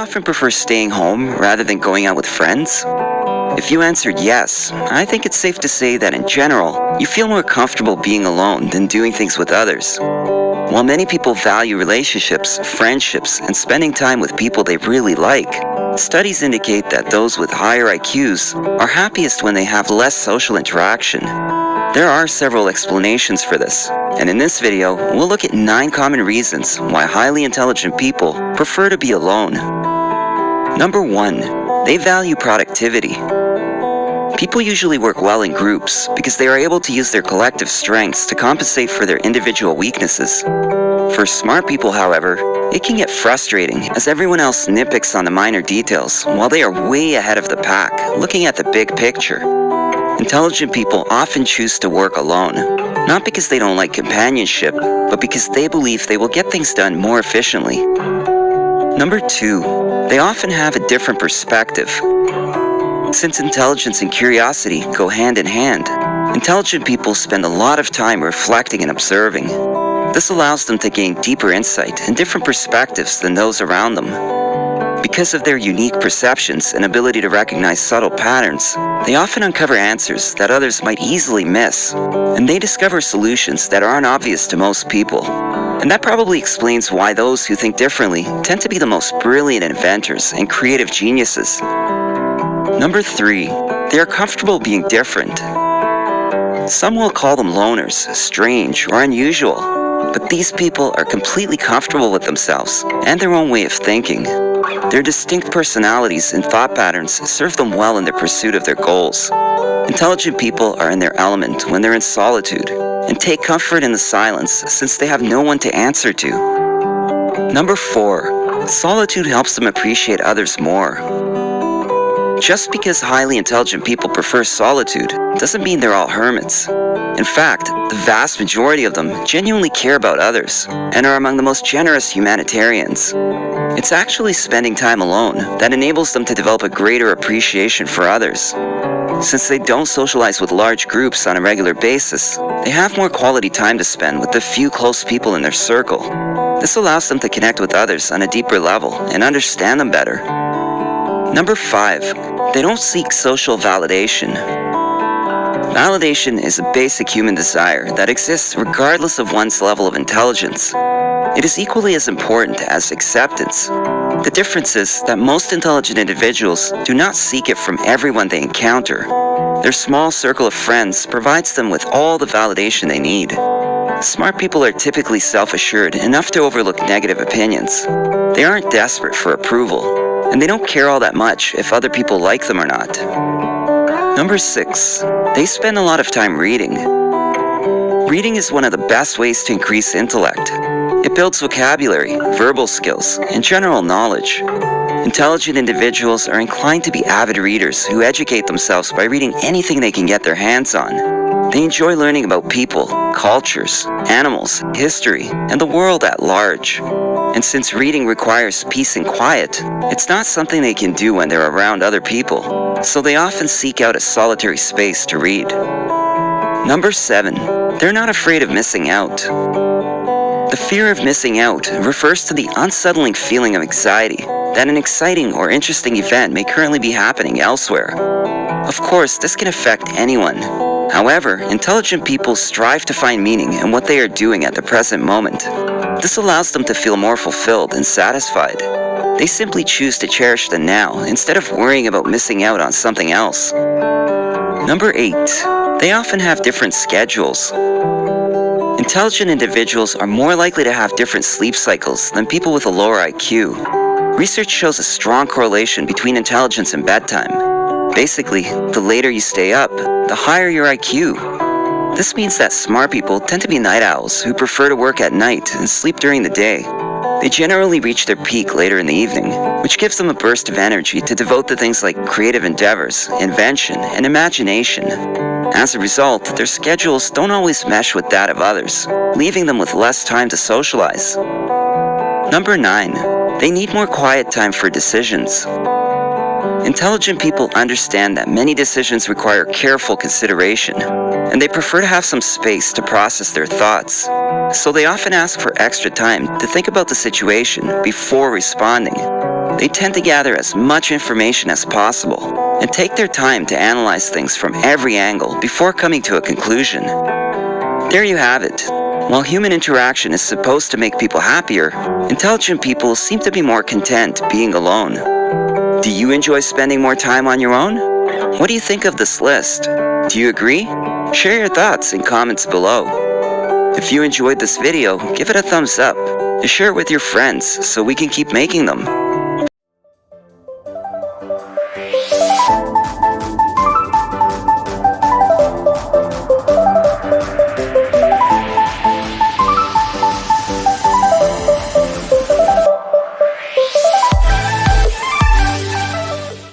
often prefer staying home rather than going out with friends? If you answered yes, I think it's safe to say that in general, you feel more comfortable being alone than doing things with others. While many people value relationships, friendships, and spending time with people they really like, studies indicate that those with higher IQs are happiest when they have less social interaction. There are several explanations for this, and in this video, we'll look at 9 common reasons why highly intelligent people prefer to be alone. Number 1. They value productivity. People usually work well in groups because they are able to use their collective strengths to compensate for their individual weaknesses. For smart people, however, it can get frustrating as everyone else nitpicks on the minor details while they are way ahead of the pack, looking at the big picture. Intelligent people often choose to work alone, not because they don't like companionship, but because they believe they will get things done more efficiently. Number 2. They often have a different perspective. Since intelligence and curiosity go hand in hand, intelligent people spend a lot of time reflecting and observing. This allows them to gain deeper insight and different perspectives than those around them. Because of their unique perceptions and ability to recognize subtle patterns, they often uncover answers that others might easily miss, and they discover solutions that aren't obvious to most people. And that probably explains why those who think differently tend to be the most brilliant inventors and creative geniuses. Number 3. They are comfortable being different. Some will call them loners, strange, or unusual, but these people are completely comfortable with themselves and their own way of thinking. Their distinct personalities and thought patterns serve them well in their pursuit of their goals. Intelligent people are in their element when they're in solitude and take comfort in the silence since they have no one to answer to. Number 4. Solitude helps them appreciate others more. Just because highly intelligent people prefer solitude doesn't mean they're all hermits. In fact, the vast majority of them genuinely care about others and are among the most generous humanitarians. It's actually spending time alone that enables them to develop a greater appreciation for others. Since they don't socialize with large groups on a regular basis, they have more quality time to spend with the few close people in their circle. This allows them to connect with others on a deeper level and understand them better. Number 5. They don't seek social validation. Validation is a basic human desire that exists regardless of one's level of intelligence. It is equally as important as acceptance. The difference is that most intelligent individuals do not seek it from everyone they encounter. Their small circle of friends provides them with all the validation they need. Smart people are typically self-assured enough to overlook negative opinions. They aren't desperate for approval, and they don't care all that much if other people like them or not. Number 6. They spend a lot of time reading. Reading is one of the best ways to increase intellect. It builds vocabulary, verbal skills, and general knowledge. Intelligent individuals are inclined to be avid readers who educate themselves by reading anything they can get their hands on. They enjoy learning about people, cultures, animals, history, and the world at large. And since reading requires peace and quiet, it's not something they can do when they're around other people, so they often seek out a solitary space to read. Number 7. They're not afraid of missing out. The fear of missing out refers to the unsettling feeling of anxiety that an exciting or interesting event may currently be happening elsewhere. Of course, this can affect anyone. However, intelligent people strive to find meaning in what they are doing at the present moment. This allows them to feel more fulfilled and satisfied. They simply choose to cherish the now instead of worrying about missing out on something else. Number 8. They often have different schedules. Intelligent individuals are more likely to have different sleep cycles than people with a lower IQ. Research shows a strong correlation between intelligence and bedtime. Basically, the later you stay up, the higher your IQ. This means that smart people tend to be night owls who prefer to work at night and sleep during the day. They generally reach their peak later in the evening, which gives them a burst of energy to devote to things like creative endeavors, invention, and imagination. As a result, their schedules don't always mesh with that of others, leaving them with less time to socialize. Number 9. They need more quiet time for decisions. Intelligent people understand that many decisions require careful consideration, and they prefer to have some space to process their thoughts. So they often ask for extra time to think about the situation before responding. They tend to gather as much information as possible and take their time to analyze things from every angle before coming to a conclusion. There you have it. While human interaction is supposed to make people happier, intelligent people seem to be more content being alone. Do you enjoy spending more time on your own? What do you think of this list? Do you agree? Share your thoughts in comments below. If you enjoyed this video, give it a thumbs up and share it with your friends so we can keep making them.